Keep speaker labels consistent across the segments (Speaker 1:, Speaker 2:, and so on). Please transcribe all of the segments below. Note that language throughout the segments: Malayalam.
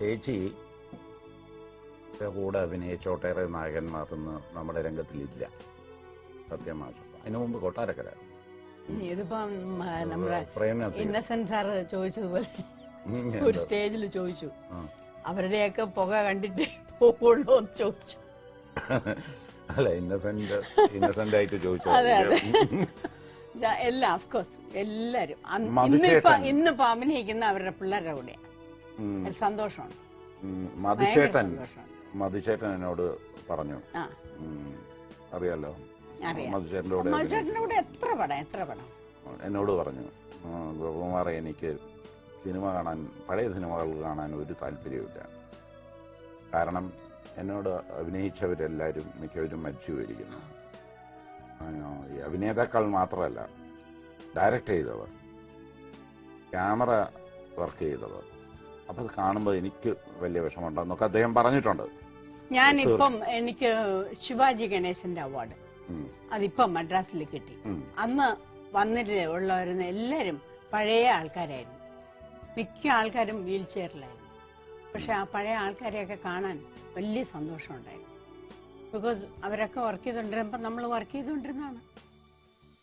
Speaker 1: ചേച്ചി കൂടെ അഭിനയിച്ച ഒട്ടേറെ നായകന്മാർന്ന് നമ്മുടെ രംഗത്തിലില്ല. സത്യമാഷം അതിനു മുമ്പ് കൊട്ടാരക്കര.
Speaker 2: ഇതിപ്പം നമ്മുടെ ഇന്നസെന്റ് സാറ് ചോദിച്ചതുപോലെ ഒരു സ്റ്റേജിൽ ചോദിച്ചു, അവരുടെയൊക്കെ പുക കണ്ടിട്ട് പോകുള്ളൂ എന്ന് ചോദിച്ചു.
Speaker 1: അല്ല, ഇന്നസെന്റ് ആയിട്ട് ചോദിച്ചു.
Speaker 2: അതെ അതെ, എല്ലാം ഓഫ്കോഴ്സ് എല്ലാരും ഇന്നിപ്പോ അഭിനയിക്കുന്ന അവരുടെ പിള്ളേരുടെ കൂടെയാണ്. സന്തോഷമാണ്.
Speaker 1: മധുചേട്ടൻ എന്നോട് പറഞ്ഞു, അറിയാലോ,
Speaker 2: മധുചേട്ടന്റെ കൂടെ എത്ര പടം
Speaker 1: എന്നോട് പറഞ്ഞു, ഗോപകുമാറെ എനിക്ക് സിനിമ കാണാൻ, പഴയ സിനിമകൾ കാണാൻ ഒരു താല്പര്യമില്ല. കാരണം എന്നോട് അഭിനയിച്ചവരെല്ലാവരും മിക്കവരും മരിച്ചു പോയിരിക്കുന്നു. ഈ അഭിനേതാക്കൾ മാത്രമല്ല, ഡയറക്റ്റ് ചെയ്തവർ, ക്യാമറ വർക്ക് ചെയ്തവർ. അപ്പം അത് കാണുമ്പോൾ എനിക്ക് വലിയ വിഷമമുണ്ടെന്നൊക്കെ അദ്ദേഹം പറഞ്ഞിട്ടുണ്ട്.
Speaker 2: ഞാനിപ്പം എനിക്ക് ശിവാജി ഗണേശന്റെ അവാർഡ് അതിപ്പം മദ്രാസിൽ കിട്ടി. അന്ന് വന്നിട്ട് ഉള്ളവരുന്ന എല്ലാവരും പഴയ ആൾക്കാരായിരുന്നു. മിക്ക ആൾക്കാരും വീൽ ചെയറിലായിരുന്നു. പക്ഷെ ആ പഴയ ആൾക്കാരെയൊക്കെ കാണാൻ വലിയ സന്തോഷമുണ്ടായിരുന്നു. ബിക്കോസ് അവരൊക്കെ വർക്ക് ചെയ്തുകൊണ്ടിരുന്നപ്പോൾ നമ്മൾ വർക്ക് ചെയ്തുകൊണ്ടിരുന്നതാണ്.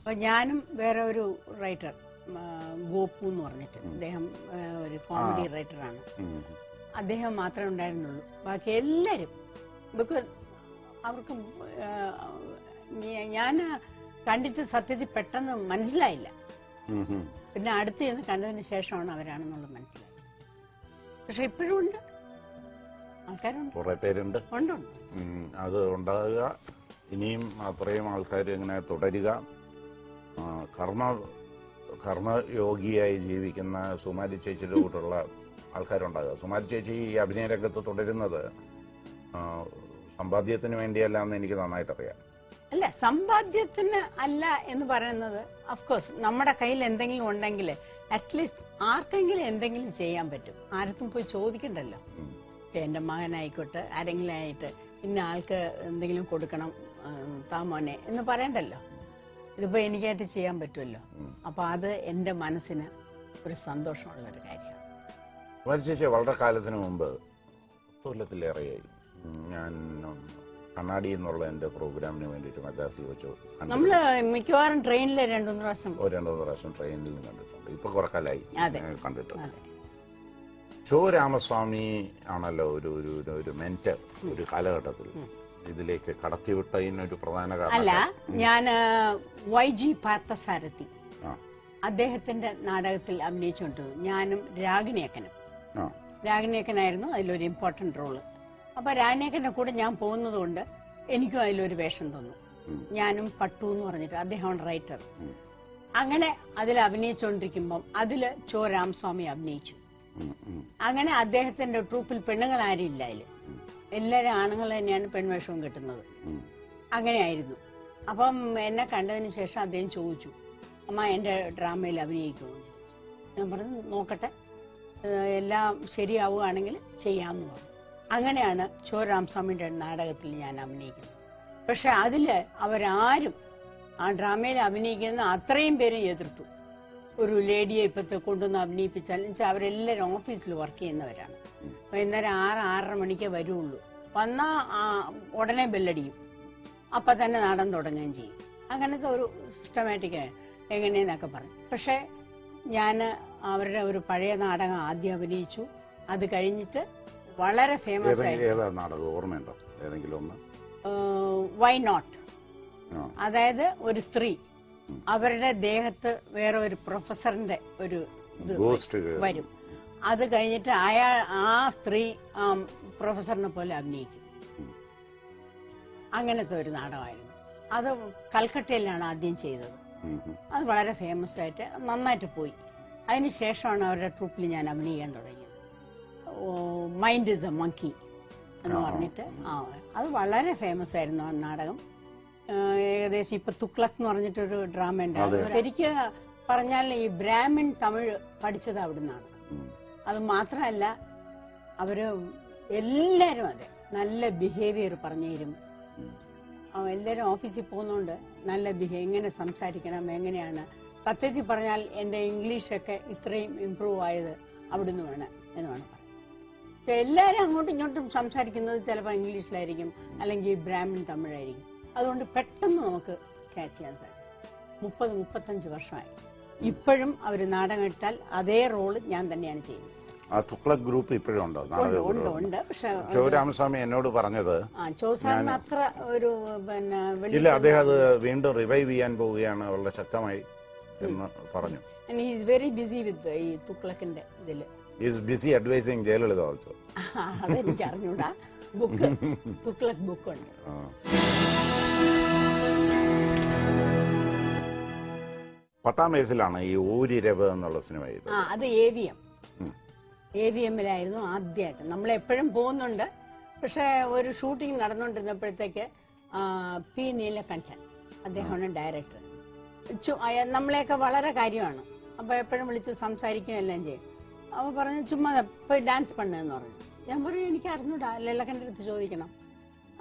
Speaker 2: അപ്പൊ ഞാനും വേറെ ഒരു റൈറ്റർ, ഗോപു എന്ന് പറഞ്ഞിട്ട്, അദ്ദേഹം ഒരു കോമഡി റൈറ്ററാണ്. അദ്ദേഹം മാത്രമേ ഉണ്ടായിരുന്നുള്ളൂ. ബാക്കി എല്ലാവരും, ബിക്കോസ് അവർക്ക് ഞാൻ കണ്ടിട്ട് സത്യത്തിൽ പെട്ടെന്ന് മനസ്സിലായില്ല. പിന്നെ അടുത്ത് ചെന്ന് കണ്ടതിന് ശേഷമാണ് അവരാണെന്നുള്ളത് മനസ്സിലായത്. പക്ഷെ ഇപ്പോഴും ഉണ്ട്, ആൾക്കാരുണ്ട്, കുറെ പേരുണ്ട്.
Speaker 1: അത് ഉണ്ടാകുക, ഇനിയും അത്രയും ആൾക്കാർ ഇങ്ങനെ തുടരുക. കർമ്മയോഗിയായി ജീവിക്കുന്ന സുമാരി ചേച്ചിയുടെ കൂട്ടുള്ള ആൾക്കാരുണ്ടാകുക. സുമാരി ചേച്ചി ഈ അഭിനയ രംഗത്ത് തുടരുന്നത് സമ്പാദ്യത്തിന് വേണ്ടിയല്ല എന്ന് എനിക്ക് നന്നായിട്ടറിയാം.
Speaker 2: അല്ല, സമ്പാദ്യത്തിന് അല്ല എന്ന് പറയുന്നത്, അഫ്കോഴ്സ് നമ്മുടെ കയ്യിൽ എന്തെങ്കിലും ഉണ്ടെങ്കിൽ അറ്റ്ലീസ്റ്റ് ആർക്കെങ്കിലും എന്തെങ്കിലും ചെയ്യാൻ പറ്റും. ആർക്കും പോയി ചോദിക്കണ്ടല്ലോ. എന്റെ മകനായിക്കോട്ടെ ആരെങ്കിലും ആയിട്ട് ഇന്ന ആൾക്ക് എന്തെങ്കിലും കൊടുക്കണം താമോനെ എന്ന് പറയണ്ടല്ലോ. ഇതിപ്പോ എനിക്കായിട്ട് ചെയ്യാൻ പറ്റുമല്ലോ. അപ്പൊ അത് എന്റെ മനസ്സിന് ഒരു സന്തോഷമുള്ളൊരു കാര്യമാണ്.
Speaker 1: ചേച്ചി വളരെ കാലത്തിന് മുമ്പ്, കൊല്ലത്തിലേറെയായി, ഞാൻ കണ്ണാടി എന്നുള്ള എന്റെ പ്രോഗ്രാമിന് വേണ്ടിയിട്ട് മദ്രാസിൽ വെച്ചു.
Speaker 2: നമ്മള് മിക്കവാറും ട്രെയിനിൽ രണ്ടു മൂന്ന്
Speaker 1: പ്രാവശ്യം ട്രെയിനിൽ കണ്ടിട്ടുണ്ട്. ഇപ്പൊ കുറെ കാലമായി കണ്ടിട്ടുണ്ട്. ചോ രാമസ്വാമി ആണല്ലോ ഒരു മെന്റർ ഒരു കാലഘട്ടത്തിൽ ഇതിലേക്ക് കടത്തിവിട്ടതിനൊരു പ്രധാന കാരണം.
Speaker 2: അല്ല, ഞാന് YG പാർത്ഥസാരഥി അദ്ദേഹത്തിന്റെ നാടകത്തിൽ അഭിനയിച്ചുകൊണ്ടിരുന്നു. ഞാനും രാഗിണിയക്കനായിരുന്നു അതിലൊരു ഇമ്പോർട്ടന്റ് റോള്. അപ്പൊ രാഗിണിയക്കന്റെ കൂടെ ഞാൻ പോകുന്നത് കൊണ്ട് എനിക്കും അതിലൊരു വേഷം തന്നു. ഞാനും പട്ടു എന്ന് പറഞ്ഞിട്ട്, അദ്ദേഹമാണ് റൈറ്റർ. അങ്ങനെ അതിൽ അഭിനയിച്ചുകൊണ്ടിരിക്കുമ്പം അതില് ചോ രാമസ്വാമി അഭിനയിച്ചു. അങ്ങനെ അദ്ദേഹത്തിന്റെ ട്രൂപ്പിൽ പെണ്ണുങ്ങൾ ആരും ഇല്ല. അതില് എല്ലാരും ആണുങ്ങൾ തന്നെയാണ് പെൺവേഷവും കിട്ടുന്നത്. അങ്ങനെയായിരുന്നു. അപ്പം എന്നെ കണ്ടതിന് ശേഷം അദ്ദേഹം ചോദിച്ചു, അമ്മ എന്റെ ഡ്രാമയിൽ അഭിനയിക്കുമോ? ഞാൻ പറഞ്ഞു നോക്കട്ടെ, എല്ലാം ശരിയാവുകയാണെങ്കിൽ ചെയ്യാമെന്ന് പറഞ്ഞു. അങ്ങനെയാണ് ചോ രാമസ്വാമിയുടെ നാടകത്തിൽ ഞാൻ അഭിനയിക്കുന്നത്. പക്ഷെ അതില് അവരാരും ആ ഡ്രാമയിൽ അഭിനയിക്കുന്ന അത്രയും പേരും എതിർത്തു. ഒരു ലേഡിയെ ഇപ്പത്തെ കൊണ്ടുവന്ന് അഭിനയിപ്പിച്ചാൽ അവരെല്ലാവരും ഓഫീസിൽ വർക്ക് ചെയ്യുന്നവരാണ്. വൈകുന്നേരം 6-6:30 മണിക്കേ വരുള്ളൂ. വന്നാ ഉടനെ ബെല്ലടിക്കും, അപ്പൊ തന്നെ നാടൻ തുടങ്ങുകയും ചെയ്യും. അങ്ങനത്തെ ഒരു സിസ്റ്റമാറ്റിക് എങ്ങനെയെന്നൊക്കെ പറഞ്ഞു. പക്ഷെ ഞാൻ അവരുടെ ഒരു പഴയ നാടകം ആദ്യം അഭിനയിച്ചു. അത് കഴിഞ്ഞിട്ട് വളരെ ഫേമസ് ആയി വൈ നോട്ട്, അതായത് ഒരു സ്ത്രീ അവരുടെ ദേഹത്ത് വേറെ ഒരു പ്രൊഫസറിന്റെ ഒരു ഇത് വരും. അത് കഴിഞ്ഞിട്ട് ആ സ്ത്രീ പ്രൊഫസറിനെ പോലെ അഭിനയിക്കും. അങ്ങനത്തെ ഒരു നാടകമായിരുന്നു അത്. കൽക്കട്ടയിലാണ് ആദ്യം ചെയ്തത്. അത് വളരെ ഫേമസ് ആയിട്ട് നന്നായിട്ട് പോയി. അതിനുശേഷമാണ് അവരുടെ ട്രൂപ്പിൽ ഞാൻ അഭിനയിക്കാൻ തുടങ്ങിയത്. മൈൻഡ് ഇസ് എ മങ്കി എന്ന് പറഞ്ഞിട്ട് അത് വളരെ ഫേമസ് ആയിരുന്നു ആ നാടകം. ഏകദേശം ഇപ്പൊ തുക്ലക് എന്ന് പറഞ്ഞിട്ടൊരു ഡ്രാമ ഉണ്ടായിരുന്നു. ശരിക്കും പറഞ്ഞാൽ ഈ ബ്രാഹ്മിൺ തമിഴ് പഠിച്ചത് അവിടുന്നാണ്. അത് മാത്രമല്ല, അവര് എല്ലാരും അതെ നല്ല ബിഹേവിയർ പറഞ്ഞു തരും. എല്ലാരും ഓഫീസിൽ പോകുന്നോണ്ട് നല്ല എങ്ങനെ സംസാരിക്കണം, എങ്ങനെയാണ്. സത്യത്തിൽ പറഞ്ഞാൽ എന്റെ ഇംഗ്ലീഷൊക്കെ ഇത്രയും ഇംപ്രൂവ് ആയത് അവിടുന്ന് വേണം എന്ന് വേണം പറയാം. എല്ലാരും അങ്ങോട്ടും ഇങ്ങോട്ടും സംസാരിക്കുന്നത് ചിലപ്പോൾ ഇംഗ്ലീഷിലായിരിക്കും, അല്ലെങ്കിൽ ബ്രാഹ്മിൺ തമിഴായിരിക്കും. അതുകൊണ്ട് പെട്ടെന്ന് നമുക്ക് ക്യാച്ച് ചെയ്യാൻ സാധിക്കും. 30-35 വർഷമായി. ഇപ്പോഴും അവർ നാടകം ഇട്ടാൽ അതേ റോള് ഞാൻ തന്നെയാണ് ചെയ്യുന്നത്.
Speaker 1: തുഗ്ലക് ഗ്രൂപ്പ് ഇപ്പോഴും ഉണ്ടോ?
Speaker 2: ഉണ്ട്. പക്ഷെ
Speaker 1: രാമസ്വാമി എന്നോട് പറഞ്ഞത്
Speaker 2: ചോസാറിന് അത്ര ഒരു
Speaker 1: ഇല്ല, അദ്ദേഹം അത് വീണ്ടും റിവൈവ് ചെയ്യാൻ പോവുകയാണ് വളരെ ശക്തമായി എന്ന് പറഞ്ഞു.
Speaker 2: ഈസ് വെരി ബിസി വിത്ത് ഈ തുഗ്ലക്കിന്റെ ഇതില്.
Speaker 1: Is busy advising Jayalalithaa also.
Speaker 2: അതെനിക്ക് അറിഞ്ഞൂടാ. ബുക്ക് തുഗ്ലക് ബുക്ക് ഉണ്ട്.
Speaker 1: 10ാം വയസ്സിലാണ് ഈ ഊരിരവ് എന്നുള്ള സിനിമ ചെയ്തത്.
Speaker 2: അത് AVM-ലായിരുന്നു ആദ്യമായിട്ട്. നമ്മളെപ്പോഴും പോകുന്നുണ്ട്. പക്ഷെ ഒരു ഷൂട്ടിംഗ് നടന്നുകൊണ്ടിരുന്നപ്പോഴത്തേക്ക് പി നീലകണ്ഠൻ അദ്ദേഹമാണ് ഡയറക്ടർ. നമ്മളെയൊക്കെ വളരെ കാര്യമാണ്. അപ്പൊ എപ്പോഴും വിളിച്ച് സംസാരിക്കുകയും എല്ലാം ചെയ്യും. അപ്പൊ പറഞ്ഞു ചുമ്മാ പോയി ഡാൻസ് പണ്ണെന്ന് പറഞ്ഞു. ഞാൻ പറഞ്ഞു എനിക്ക് അറിഞ്ഞൂടാ, ലലക്കൻ്റെ അടുത്ത് ചോദിക്കണം.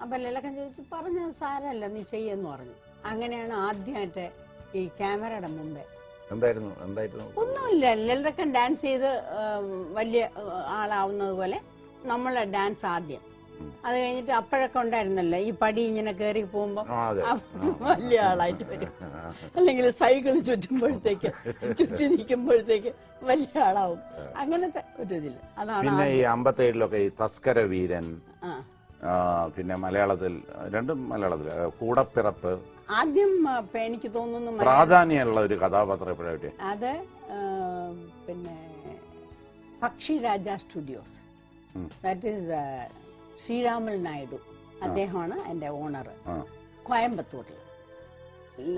Speaker 2: അപ്പൊ ലലക്കൻ ചോദിച്ചു, പറഞ്ഞു സാരമല്ല നീ ചെയ്യെന്ന് പറഞ്ഞു. അങ്ങനെയാണ് ആദ്യമായിട്ട് ഈ ക്യാമറയുടെ മുമ്പേ.
Speaker 1: എന്തായിരുന്നു?
Speaker 2: ഒന്നുമില്ല, ലളിതക്കൻ ഡാൻസ് ചെയ്ത് വലിയ ആളാവുന്നത് പോലെ നമ്മളെ ഡാൻസ് ആദ്യം. അത് കഴിഞ്ഞിട്ട് അപ്പോഴൊക്കെ ഉണ്ടായിരുന്നല്ലോ ഈ പടി ഇങ്ങനെ കയറി പോകുമ്പോ വലിയ ആളായിട്ട് വരും, അല്ലെങ്കിൽ സൈക്കിൾ ചുറ്റി നിൽക്കുമ്പോഴത്തേക്ക് വലിയ ആളാവും. അങ്ങനത്തെ ഒരു ഇതില് അതാണ്.
Speaker 1: പിന്നെ ഈ 57-ലൊക്കെ ഈ തസ്കര വീരൻ, പിന്നെ മലയാളത്തിൽ കൂടപ്പിറപ്പ്.
Speaker 2: ആദ്യം എനിക്ക് തോന്നുന്നു
Speaker 1: പ്രാധാന്യമുള്ള ഒരു കഥാപാത്രം എപ്പോഴായിട്ട്
Speaker 2: അത് പിന്നെ Pakshiraja studios, that is Sriramulu Naidu, അദ്ദേഹമാണ് എന്റെ ഓണർ. കോയമ്പത്തൂരിൽ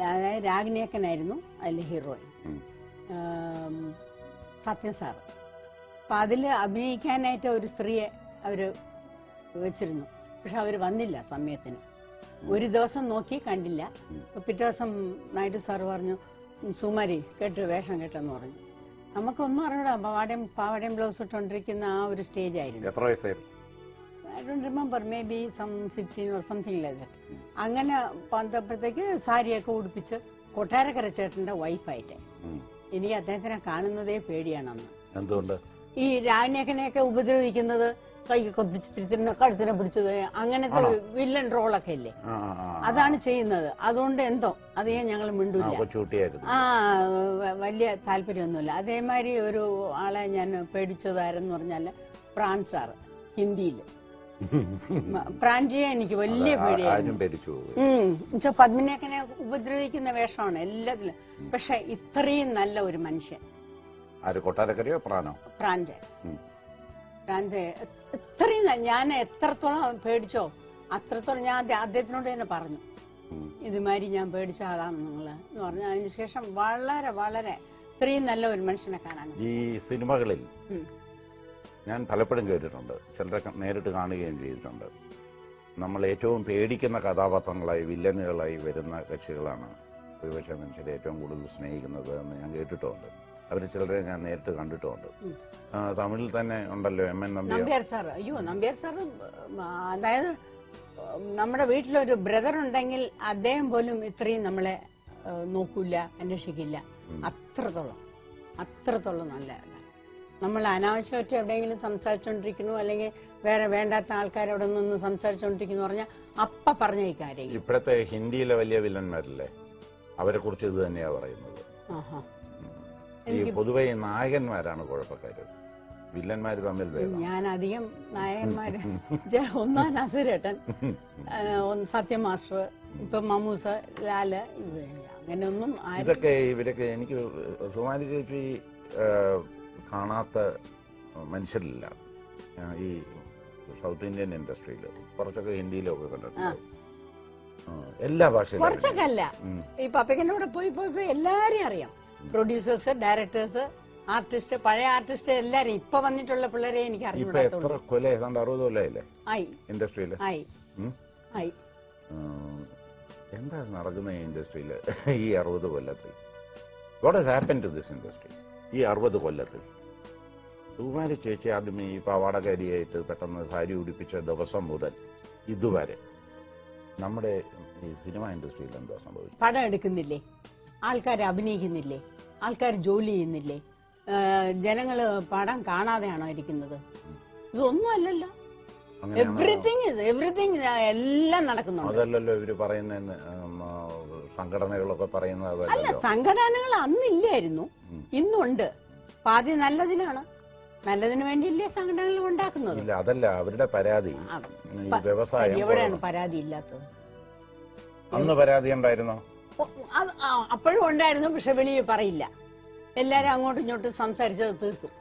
Speaker 2: അതായത് രാഗിണിയക്കനായിരുന്നു അതിലെ ഹീറോയിൻ, സത്യൻ സാറ്. അപ്പൊ അതില് അഭിനയിക്കാനായിട്ട് ഒരു സ്ത്രീയെ അവര് വെച്ചിരുന്നു. പക്ഷെ അവര് വന്നില്ല സമയത്തിന്. ഒരു ദിവസം നോക്കി കണ്ടില്ല. പിറ്റേ ദിവസം നായിഡു സാറ് പറഞ്ഞു, സുമാരി വേഷം കേട്ടെന്ന് പറഞ്ഞു. നമുക്കൊന്നും അറിഞ്ഞൂടാ. പാവാടയും ബ്ലൗസ് ഇട്ടോണ്ടിരിക്കുന്ന ആ ഒരു സ്റ്റേജ് ആയിരുന്നു.
Speaker 1: എത്ര വയസ്സായിരുന്നു?
Speaker 2: I don't remember, maybe some 15 or something like that. അങ്ങനെ വന്നപ്പോഴത്തേക്ക് സാരിയൊക്കെ ഉടുപ്പിച്ച് കൊട്ടാരക്കര ചേട്ടന്റെ വൈഫായിട്ട്. എനിക്ക് അദ്ദേഹത്തിനെ കാണുന്നതേ പേടിയാണെന്ന്.
Speaker 1: എന്തുകൊണ്ട്?
Speaker 2: ഈ രാണിയക്കനെയൊക്കെ ഉപദ്രവിക്കുന്നത്, കൈയൊക്കെ പിടിച്ചിട്ട് കഴുത്തിനെ പിടിച്ചത്, അങ്ങനത്തെ വില്ലൻ റോളൊക്കെ ഇല്ലേ, അതാണ് ചെയ്യുന്നത്. അതുകൊണ്ട് എന്തോ അതേ ഞങ്ങൾ മിണ്ടൂല്ല. വലിയ താല്പര്യമൊന്നുമില്ല. അതേമാതിരി ഒരു ആളെ ഞാൻ പേടിച്ചതാരെന്ന് പറഞ്ഞാല് പ്രാൺ സാറ്, ഹിന്ദിയില്. പ്രാഞ്ചിയെ എനിക്ക് വലിയ പേടിയായിരുന്നു. പത്മിനിയൊക്കെ ഉപദ്രവിക്കുന്ന വേഷമാണ് എല്ലാത്തിലും. പക്ഷെ ഇത്രയും നല്ല ഒരു മനുഷ്യൻ പ്രാഞ്ച് ഇത്രയും ഞാൻ എത്രത്തോളം പേടിച്ചോ അത്രത്തോളം ഞാൻ അദ്ദേഹത്തിനോട് തന്നെ പറഞ്ഞു, ഇതുമാതിരി ഞാൻ പേടിച്ച ആളാണ് നിങ്ങള് എന്ന് പറഞ്ഞു. അതിനുശേഷം വളരെ വളരെ ഇത്രയും നല്ല ഒരു മനുഷ്യനെ കാണാൻ
Speaker 1: ഈ സിനിമകളിൽ ഞാൻ പലപ്പോഴും കേട്ടിട്ടുണ്ട്, ചിലരെ നേരിട്ട് കാണുകയും ചെയ്തിട്ടുണ്ട്. നമ്മൾ ഏറ്റവും പേടിക്കുന്ന കഥാപാത്രങ്ങളായി വില്ലനുകളായി വരുന്ന കക്ഷികളാണ് ഒരുപക്ഷെ മനുഷ്യരെ ഏറ്റവും കൂടുതൽ സ്നേഹിക്കുന്നത് എന്ന് ഞാൻ കേട്ടിട്ടുമുണ്ട്. അവർ ചിലരെ ഞാൻ നേരിട്ട് കണ്ടിട്ടുമുണ്ട്. തമിഴിൽ തന്നെ ഉണ്ടല്ലോ MN
Speaker 2: നമ്പ്യാർ സാർ. അയ്യോ, നമ്പ്യാർ സാറ് അതായത് നമ്മുടെ വീട്ടിലൊരു ബ്രദർ ഉണ്ടെങ്കിൽ അദ്ദേഹം പോലും ഇത്രയും നമ്മളെ നോക്കൂല, അന്വേഷിക്കില്ല. അത്രത്തോളം നല്ല. നമ്മൾ അനാവശ്യമായിട്ട് എവിടെയെങ്കിലും സംസാരിച്ചോണ്ടിരിക്കുന്നു, അല്ലെങ്കിൽ വേറെ വേണ്ടാത്ത ആൾക്കാരവിടെ നിന്ന് സംസാരിച്ചോണ്ടിരിക്കുന്നു പറഞ്ഞാൽ അപ്പ പറഞ്ഞ ഈ കാര്യം.
Speaker 1: ഇപ്പോഴത്തെ ഹിന്ദിയിലെ വലിയ വില്ലന്മാരല്ലേ, അവരെ കുറിച്ച് ഇത് തന്നെയാ പറയുന്നത്. ഈ പൊതുവെ നായകന്മാരാണ് കുഴപ്പക്കാര്, വില്ലന്മാര് തമ്മിൽ.
Speaker 2: ഞാൻ അധികം നായകന്മാര് ഒന്നാം നസീറേട്ടൻ, സത്യം മാസ്റ്റർ, ഇപ്പൊ മമ്മൂസ, ലാല്, അങ്ങനെയൊന്നും
Speaker 1: ഇവരൊക്കെ എനിക്ക് സുമാരി ചേച്ചി കാണാത്ത മനുഷ്യരില്ല. ഈ സൗത്ത് ഇന്ത്യൻ ഇൻഡസ്ട്രിയിൽ കുറച്ചൊക്കെ ഹിന്ദിയിലൊക്കെ കണ്ടിട്ടുണ്ട്, എല്ലാ ഭാഷയിലും.
Speaker 2: കുറച്ചൊക്കെ അല്ല, ഈ പപ്പയ്ക്കൻ്റെ കൂടെ പോയി എല്ലാരെയും അറിയാം. പ്രൊഡ്യൂസേഴ്സ്, ഡയറക്ടേഴ്സ്, ആർട്ടിസ്റ്റ്, പഴയ ആർട്ടിസ്റ്റ് എല്ലാരും. ഇപ്പൊ വന്നിട്ടുള്ള പിള്ളേരെ എനിക്ക് അറിയാം.
Speaker 1: എത്ര കൊല്ലം? 60 കൊല്ലമായില്ലേ ഇൻഡസ്ട്രിയില്? എന്താ നടക്കുന്ന ഈ ഇൻഡസ്ട്രിയില് ഈ 60 കൊല്ലത്തിൽ? What has happened to this industry ഈ 60 കൊല്ലത്തിൽ? സുകുമാരി ചേച്ചി ആദ്യം ഈ പാവാടക്കാരിയായിട്ട് പെട്ടെന്ന് സാരി ഉടിപ്പിച്ച ദിവസം മുതൽ ഇതുവരെ നമ്മുടെ ഈ സിനിമ ഇൻഡസ്ട്രിയിൽ എന്താ സംഭവിച്ചത്?
Speaker 2: പടം എടുക്കുന്നില്ലേ, ആൾക്കാർ അഭിനയിക്കുന്നില്ലേ, ആൾക്കാർ ജോലി ചെയ്യുന്നില്ലേ, ജനങ്ങള് പടം കാണാതെയാണോ ഇരിക്കുന്നത്? ഇതൊന്നും അല്ലല്ലോ. എവറിത്തിങ് എല്ലാം നടക്കുന്നുണ്ട്.
Speaker 1: അതല്ലല്ലോ ഇവര് പറയുന്ന സംഘടനകളൊക്കെ പറയുന്നത്.
Speaker 2: അല്ല, സംഘടനകൾ അന്നില്ലായിരുന്നു, ഇന്നുണ്ട്. പാതി നല്ലതിനാണ്, നല്ലതിന് വേണ്ടിയല്ലേ സംഘടനകൾ ഉണ്ടാക്കുന്നത്.
Speaker 1: ഇല്ല, അതല്ല അവരുടെ പരാതി. വ്യവസായം
Speaker 2: എവിടെയാണ് പരാതി ഇല്ലാത്തത്?
Speaker 1: അന്ന് പരാതി ഉണ്ടായിരുന്നോ?
Speaker 2: അപ്പോഴും ഉണ്ടായിരുന്നു, പക്ഷെ വെളിയിൽ പറയില്ല. എല്ലാരും അങ്ങോട്ടും ഇങ്ങോട്ടും സംസാരിച്ചത് തീർക്കും.